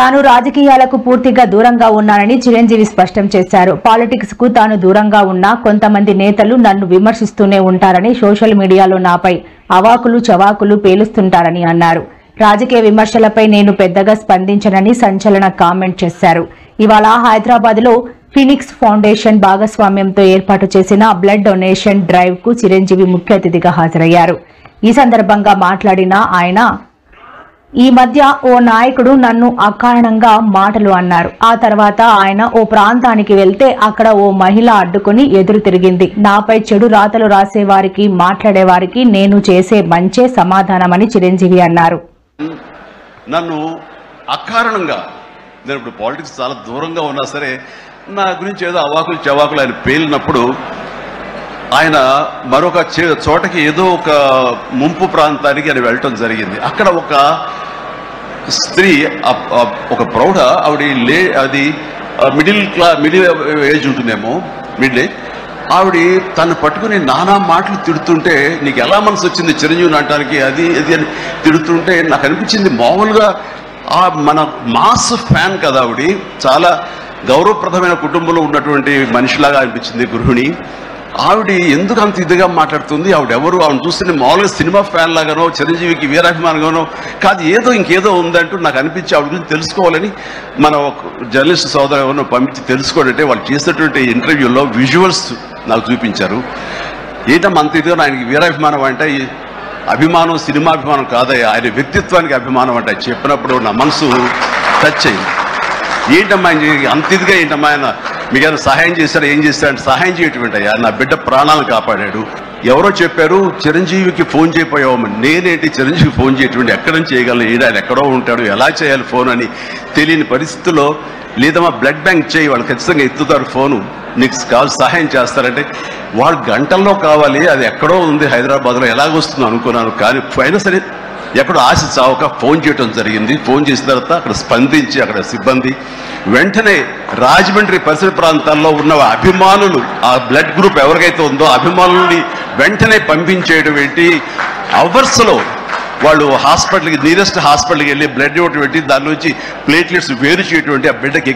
తాను రాజకీయాలకు పూర్తిగా దూరంగా ఉన్నానని చిరంజీవి స్పష్టం చేశారు. పాలిటిక్స్ కు తాను దూరంగా ఉన్నా కొంతమంది నేతలు నన్ను విమర్శిస్తూనే ఉంటారని, సోషల్ మీడియాలో నాపై అవాకులు చవాకులు పేలుస్తుంటారని అన్నారు. రాజకీయ విమర్శలపై నేను పెద్దగా స్పందించనని సంచలన కామెంట్ చేశారు. ఇవాళ హైదరాబాద్ లో ఫినిక్స్ ఫౌండేషన్ భాగస్వామ్యంతో ఏర్పాటు చేసిన బ్లడ్ డొనేషన్ డ్రైవ్ కు చిరంజీవి ముఖ్య అతిథిగా హాజరయ్యారు. ఈ సందర్భంగా మాట్లాడిన ఆయన, ఈ మధ్య ఓ నాయకుడు నన్ను అకారణంగా మాటలు అన్నారు. ఆ తర్వాత ఆయన ఓ ప్రాంతానికి వెళ్తే అక్కడ ఓ మహిళ అడ్డుకుని ఎదురు తిరిగింది. నాపై చెడు రాతలు రాసేవారికి, మాట్లాడేవారికి నేను చేసే మంచే సమాధానమని చిరంజీవి అన్నారు. నన్ను అకారణంగా, నేను ఇప్పుడు పాలిటిక్స్ చాలా దూరంగా ఉన్నా సరే నా గురించి ఏదో అవాకులు చవాకులు ఆయన పేలినప్పుడు, ఆయన మరొక చోటకి ఏదో ఒక ముంపు ప్రాంతానికి ఆయన వెళ్ళటం జరిగింది. అక్కడ ఒక స్త్రీ, ఒక ప్రౌఢ ఆవిడ, అది మిడిల్ ఏజ్ ఉంటుందేమో, మిడిల్ ఏజ్ ఆవిడ తను పట్టుకుని నానా మాటలు తిడుతుంటే, నీకు ఎలా మనసు వచ్చింది చిరంజీవిని అంటానికి, అది అని తిడుతుంటే నాకు అనిపించింది, మామూలుగా మన మాస్ ఫ్యాన్ కదా ఆవిడ, చాలా గౌరవప్రదమైన కుటుంబంలో ఉన్నటువంటి మనిషిలాగా అనిపించింది గృహిణి. ఆవిడ ఎందుకు అంత ఇదిగా మాట్లాడుతుంది, ఆవిడెవరు, ఆవిడ చూస్తే మామూలుగా సినిమా ఫ్యాన్ లాగానో చిరంజీవికి వీరాభిమానంగానో కాదు, ఏదో ఇంకేదో ఉందంటూ నాకు అనిపించి ఆవిడ గురించి తెలుసుకోవాలని మన జర్నలిస్ట్ సోదరు ఎవరినో పంపించి తెలుసుకోవాలంటే వాళ్ళు చేసేటువంటి ఇంటర్వ్యూలో విజువల్స్ నాకు చూపించారు. ఏంటమ్మా అంత ఇదిగా, ఆయనకి వీరాభిమానం అంటే అభిమానం సినిమాభిమానం కాదయ్యా, ఆయన వ్యక్తిత్వానికి అభిమానం అంటే చెప్పినప్పుడు నా మనసు టచ్ అయింది. ఏంటమ్మా అంత ఇదిగా, ఏంటమ్మా ఆయన మీకు ఏమైనా సహాయం చేశారు, ఏం చేశారంటే సహాయం చేయటం అయ్యా, నా బిడ్డ ప్రాణాలను కాపాడాడు. ఎవరో చెప్పారు చిరంజీవికి ఫోన్ చేయపోయావమ్మని. నేనేంటి చిరంజీవి ఫోన్ చేయటువంటి, ఎక్కడ నుంచి చేయగలను, ఆయన ఎక్కడో ఉంటాడు, ఎలా చేయాలి ఫోన్ అని తెలియని పరిస్థితుల్లో, లేదమ్మా బ్లడ్ బ్యాంక్ చేయి, వాళ్ళు ఖచ్చితంగా ఎత్తుతారు ఫోను, నీకు కావాలి సహాయం చేస్తారంటే, వాళ్ళు గంటల్లో కావాలి, అది ఎక్కడో ఉంది హైదరాబాద్లో, ఎలాగొస్తుందో అనుకున్నాను. కానీ అయినా సరే ఎక్కడో ఆశ చావక ఫోన్ చేయడం జరిగింది. ఫోన్ చేసిన తర్వాత అక్కడ స్పందించి అక్కడ సిబ్బంది వెంటనే రాజమండ్రి పరిసర ప్రాంతాల్లో ఉన్న అభిమానులు, ఆ బ్లడ్ గ్రూప్ ఎవరికైతే ఉందో అభిమానుల్ని వెంటనే పంపించేయడం ఏంటి, అవర్స్లో వాళ్ళు హాస్పిటల్కి, నియరెస్ట్ హాస్పిటల్కి వెళ్ళి బ్లడ్ ఇవ్వటం ఏంటి, దాని నుంచి ప్లేట్లెట్స్ వేరు చేయటువంటి ఆ బిడ్డకి